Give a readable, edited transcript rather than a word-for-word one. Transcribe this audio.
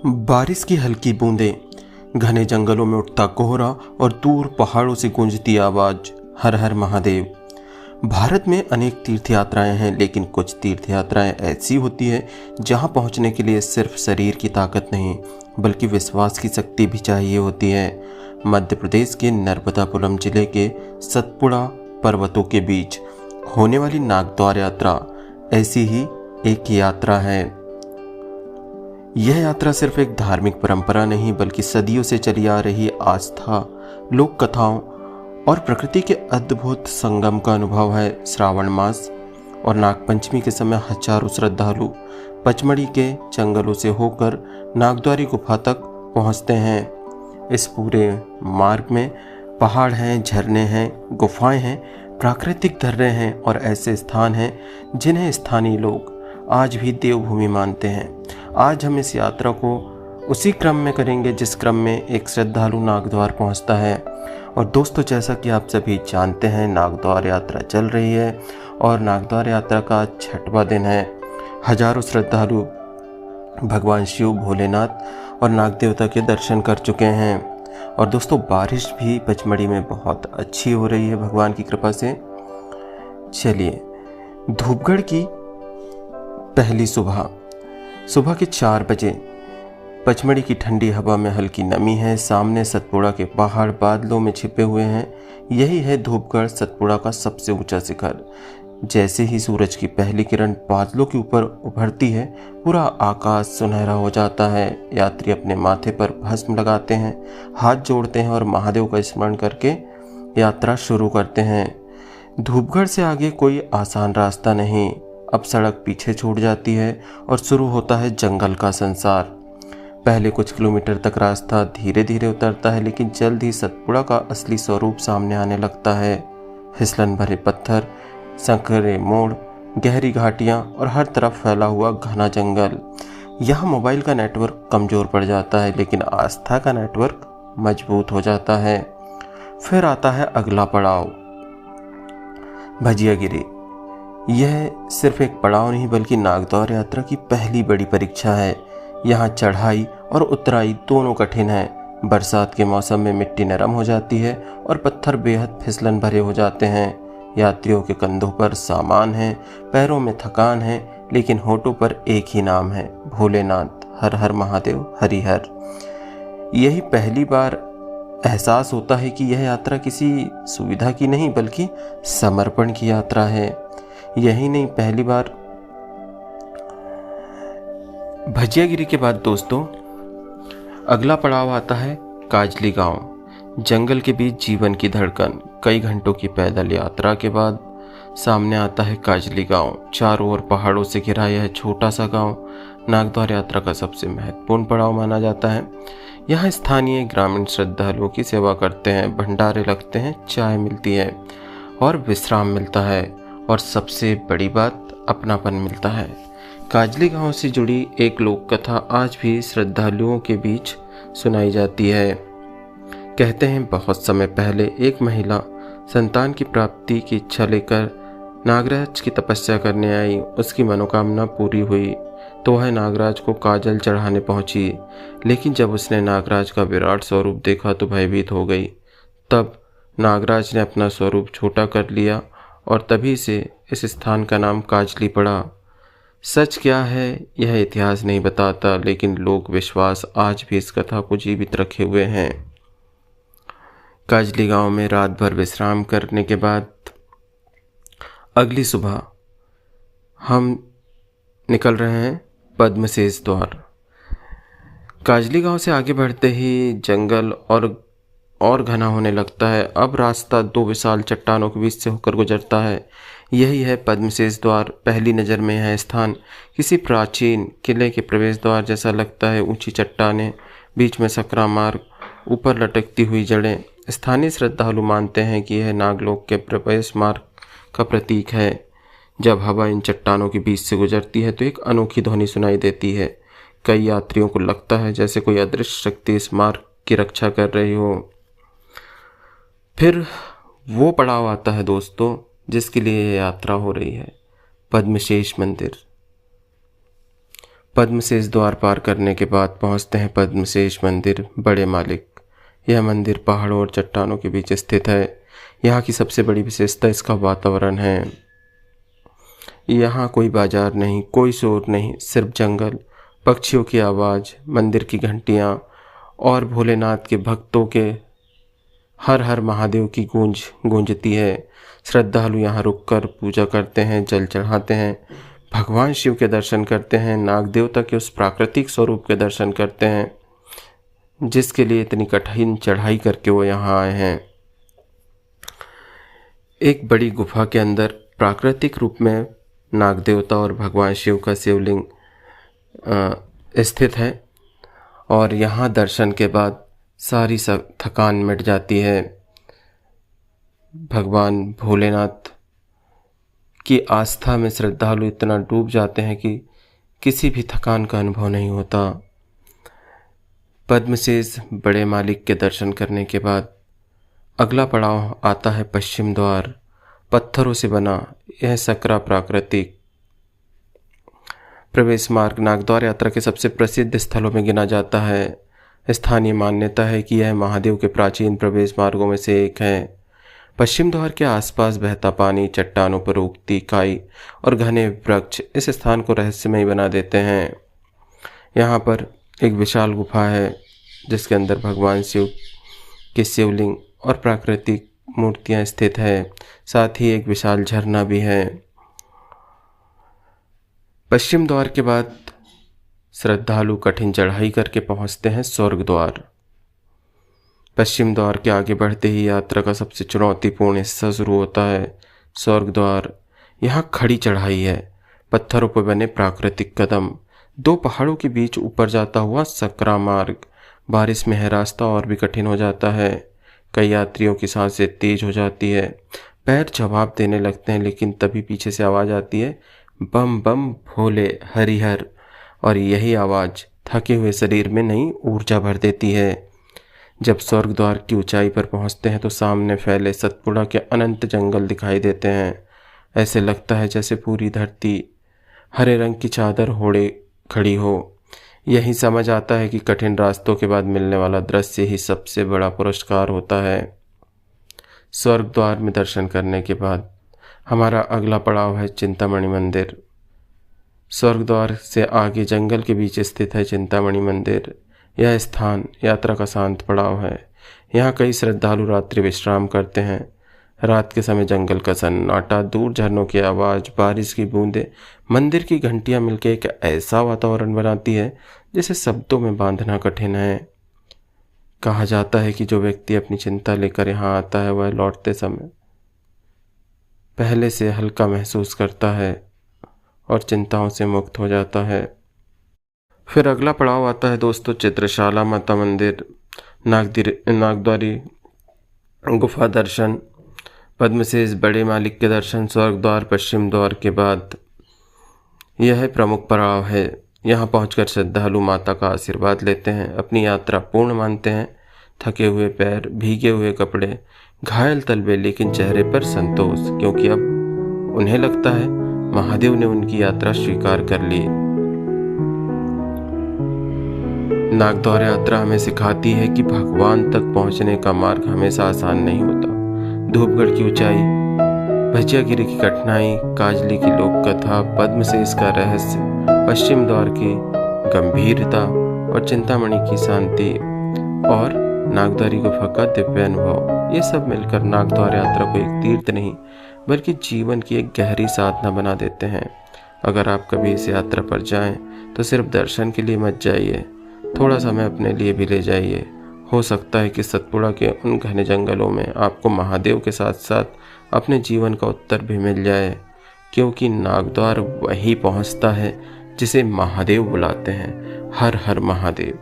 बारिश की हल्की बूंदें, घने जंगलों में उठता कोहरा और दूर पहाड़ों से गूंजती आवाज हर हर महादेव। भारत में अनेक तीर्थ यात्राएं हैं, लेकिन कुछ तीर्थ यात्राएं ऐसी होती है जहां पहुंचने के लिए सिर्फ शरीर की ताकत नहीं बल्कि विश्वास की शक्ति भी चाहिए होती है। मध्य प्रदेश के नर्मदापुरम जिले के सतपुड़ा पर्वतों के बीच होने वाली नागद्वार यात्रा ऐसी ही एक यात्रा है। यह यात्रा सिर्फ एक धार्मिक परंपरा नहीं बल्कि सदियों से चली आ रही आस्था, लोक कथाओं और प्रकृति के अद्भुत संगम का अनुभव है। श्रावण मास और नागपंचमी के समय हजारों श्रद्धालु पचमढ़ी के जंगलों से होकर नागद्वारी गुफा तक पहुंचते हैं। इस पूरे मार्ग में पहाड़ हैं, झरने हैं, गुफाएं हैं, प्राकृतिक धर्रे हैं और ऐसे स्थान हैं जिन्हें स्थानीय लोग आज भी देवभूमि मानते हैं। आज हम इस यात्रा को उसी क्रम में करेंगे जिस क्रम में एक श्रद्धालु नागद्वार पहुंचता है। और दोस्तों, जैसा कि आप सभी जानते हैं, नागद्वार यात्रा चल रही है और नागद्वार यात्रा का 6वां दिन है। हजारों श्रद्धालु भगवान शिव, भोलेनाथ और नाग देवता के दर्शन कर चुके हैं। और दोस्तों, बारिश भी पचमढ़ी में बहुत अच्छी हो रही है भगवान की कृपा से। चलिए, धूपगढ़ की पहली सुबह के 4 बजे पचमढ़ी की ठंडी हवा में हल्की नमी है। सामने सतपुड़ा के पहाड़ बादलों में छिपे हुए हैं। यही है धूपगढ़, सतपुड़ा का सबसे ऊंचा शिखर। जैसे ही सूरज की पहली किरण बादलों के ऊपर उभरती है, पूरा आकाश सुनहरा हो जाता है। यात्री अपने माथे पर भस्म लगाते हैं, हाथ जोड़ते हैं और महादेव का स्मरण करके यात्रा शुरू करते हैं। धूपगढ़ से आगे कोई आसान रास्ता नहीं। अब सड़क पीछे छूट जाती है और शुरू होता है जंगल का संसार। पहले कुछ किलोमीटर तक रास्ता धीरे धीरे उतरता है, लेकिन जल्द ही सतपुड़ा का असली स्वरूप सामने आने लगता है। फिसलन भरे पत्थर, संकरे मोड़, गहरी घाटियां और हर तरफ फैला हुआ घना जंगल। यहाँ मोबाइल का नेटवर्क कमजोर पड़ जाता है, लेकिन आस्था का नेटवर्क मजबूत हो जाता है। फिर आता है अगला पड़ाव, भजियागिरी। यह सिर्फ एक पड़ाव नहीं बल्कि नागद्वार यात्रा की पहली बड़ी परीक्षा है। यहाँ चढ़ाई और उतराई दोनों कठिन है। बरसात के मौसम में मिट्टी नरम हो जाती है और पत्थर बेहद फिसलन भरे हो जाते हैं। यात्रियों के कंधों पर सामान है, पैरों में थकान है, लेकिन होठों पर एक ही नाम है, भोलेनाथ। हर हर महादेव, हरि हर। यही पहली बार एहसास होता है कि यह यात्रा किसी सुविधा की नहीं बल्कि समर्पण की यात्रा है। यही नहीं, पहली बार भजियागिरी के बाद दोस्तों अगला पड़ाव आता है काजली गांव। जंगल के बीच जीवन की धड़कन। कई घंटों की पैदल यात्रा के बाद सामने आता है काजली गांव। चारों ओर पहाड़ों से घिरा यह छोटा सा गांव नागद्वार यात्रा का सबसे महत्वपूर्ण पड़ाव माना जाता है। यहाँ स्थानीय ग्रामीण श्रद्धालुओं की सेवा करते हैं, भंडारे लगते हैं, चाय मिलती है और विश्राम मिलता है। और सबसे बड़ी बात, अपनापन मिलता है। काजली गांव से जुड़ी एक लोक कथा आज भी श्रद्धालुओं के बीच सुनाई जाती है। कहते हैं, बहुत समय पहले एक महिला संतान की प्राप्ति की इच्छा लेकर नागराज की तपस्या करने आई। उसकी मनोकामना पूरी हुई तो वह नागराज को काजल चढ़ाने पहुंची, लेकिन जब उसने नागराज का विराट स्वरूप देखा तो भयभीत हो गई। तब नागराज ने अपना स्वरूप छोटा कर लिया और तभी से इस स्थान का नाम काजली पड़ा। सच क्या है यह इतिहास नहीं बताता, लेकिन लोक विश्वास आज भी इस कथा को जीवित रखे हुए हैं। काजली गांव में रात भर विश्राम करने के बाद अगली सुबह हम निकल रहे हैं पद्मशेष द्वार। काजली गांव से आगे बढ़ते ही जंगल और घना होने लगता है। अब रास्ता 2 विशाल चट्टानों के बीच से होकर गुजरता है। यही है पद्मशेष द्वार। पहली नज़र में यह स्थान किसी प्राचीन किले के प्रवेश द्वार जैसा लगता है। ऊंची चट्टानें, बीच में सकरा मार्ग, ऊपर लटकती हुई जड़ें। स्थानीय श्रद्धालु मानते हैं कि यह नागलोक के प्रवेश मार्ग का प्रतीक है। जब हवा इन चट्टानों के बीच से गुजरती है तो एक अनोखी ध्वनि सुनाई देती है। कई यात्रियों को लगता है जैसे कोई अदृश्य शक्ति इस मार्ग की रक्षा कर रही हो। फिर वो पड़ाव आता है दोस्तों जिसके लिए यह यात्रा हो रही है, पद्मशेष मंदिर। पद्मशेष द्वार पार करने के बाद पहुंचते हैं पद्मशेष मंदिर बड़े मालिक। यह मंदिर पहाड़ों और चट्टानों के बीच स्थित है। यहाँ की सबसे बड़ी विशेषता इसका वातावरण है। यहाँ कोई बाजार नहीं, कोई शोर नहीं, सिर्फ जंगल, पक्षियों की आवाज़, मंदिर की घंटियाँ और भोलेनाथ के भक्तों के हर हर महादेव की गूंज गूंजती है। श्रद्धालु यहाँ रुककर पूजा करते हैं, जल चढ़ाते हैं, भगवान शिव के दर्शन करते हैं, नाग देवता के उस प्राकृतिक स्वरूप के दर्शन करते हैं जिसके लिए इतनी कठिन चढ़ाई करके वो यहाँ आए हैं। एक बड़ी गुफा के अंदर प्राकृतिक रूप में नाग देवता और भगवान शिव का शिवलिंग स्थित है और यहाँ दर्शन के बाद सारी सब थकान मिट जाती है। भगवान भोलेनाथ की आस्था में श्रद्धालु इतना डूब जाते हैं कि किसी भी थकान का अनुभव नहीं होता। पद्मशेष बड़े मालिक के दर्शन करने के बाद अगला पड़ाव आता है पश्चिम द्वार। पत्थरों से बना यह सकरा प्राकृतिक प्रवेश मार्ग नागद्वार यात्रा के सबसे प्रसिद्ध स्थलों में गिना जाता है। स्थानीय मान्यता है कि यह महादेव के प्राचीन प्रवेश मार्गों में से एक है। पश्चिम द्वार के आसपास बहता पानी, चट्टानों पर उगती काई और घने वृक्ष इस स्थान को रहस्यमय बना देते हैं। यहाँ पर एक विशाल गुफा है जिसके अंदर भगवान शिव के शिवलिंग और प्राकृतिक मूर्तियाँ स्थित है। साथ ही एक विशाल झरना भी है। पश्चिम द्वार के बाद श्रद्धालु कठिन चढ़ाई करके पहुंचते हैं स्वर्ग द्वार। पश्चिम द्वार के आगे बढ़ते ही यात्रा का सबसे चुनौतीपूर्ण हिस्सा शुरू होता है, स्वर्ग द्वार। यहाँ खड़ी चढ़ाई है, पत्थरों पर बने प्राकृतिक कदम, दो पहाड़ों के बीच ऊपर जाता हुआ सकरा मार्ग। बारिश में है रास्ता और भी कठिन हो जाता है। कई यात्रियों की सांसें तेज हो जाती है, पैर जवाब देने लगते हैं, लेकिन तभी पीछे से आवाज़ आती है, बम बम भोले हरिहर। और यही आवाज़ थके हुए शरीर में नई ऊर्जा भर देती है। जब स्वर्ग द्वार की ऊंचाई पर पहुंचते हैं तो सामने फैले सतपुड़ा के अनंत जंगल दिखाई देते हैं। ऐसे लगता है जैसे पूरी धरती हरे रंग की चादर ओढ़े खड़ी हो। यही समझ आता है कि कठिन रास्तों के बाद मिलने वाला दृश्य ही सबसे बड़ा पुरस्कार होता है। स्वर्ग द्वार में दर्शन करने के बाद हमारा अगला पड़ाव है चिंतामणि मंदिर। स्वर्ग द्वार से आगे जंगल के बीच स्थित है चिंतामणि मंदिर। यह स्थान यात्रा का शांत पड़ाव है। यहाँ कई श्रद्धालु रात्रि विश्राम करते हैं। रात के समय जंगल का सन्नाटा, दूर झरनों की आवाज़, बारिश की बूंदें, मंदिर की घंटियाँ मिलकर एक ऐसा वातावरण बनाती है जिसे शब्दों में बांधना कठिन है। कहा जाता है कि जो व्यक्ति अपनी चिंता लेकर यहाँ आता है वह लौटते समय पहले से हल्का महसूस करता है और चिंताओं से मुक्त हो जाता है। फिर अगला पड़ाव आता है दोस्तों चित्रशाला माता मंदिर, नागद्वारी गुफा दर्शन, पद्मशेष बड़े मालिक के दर्शन, स्वर्ग द्वार, पश्चिम द्वार के बाद यह प्रमुख पड़ाव है। यहाँ पहुंचकर श्रद्धालु माता का आशीर्वाद लेते हैं, अपनी यात्रा पूर्ण मानते हैं। थके हुए पैर, भीगे हुए कपड़े, घायल तलवे, लेकिन चेहरे पर संतोष, क्योंकि अब उन्हें लगता है महादेव ने उनकी यात्रा स्वीकार कर ली। नागद्वार यात्रा हमें सिखाती है कि भगवान तक पहुंचने का मार्ग हमेशा आसान नहीं होता। धूपगढ़ की ऊंचाई, भजियागिरी की कठिनाई, काजली की लोक कथा, पद्मशेष का रहस्य, पश्चिम द्वार की गंभीरता और चिंतामणि की शांति और नागद्वारी गुफा का दिव्य अनुभव, ये सब मिलकर नागद्वार यात्रा को एक तीर्थ नहीं बल्कि जीवन की एक गहरी साधना बना देते हैं। अगर आप कभी इस यात्रा पर जाएं तो सिर्फ दर्शन के लिए मत जाइए, थोड़ा समय अपने लिए भी ले जाइए। हो सकता है कि सतपुड़ा के उन घने जंगलों में आपको महादेव के साथ साथ अपने जीवन का उत्तर भी मिल जाए, क्योंकि नागद्वार वही पहुंचता है जिसे महादेव बुलाते हैं। हर हर महादेव।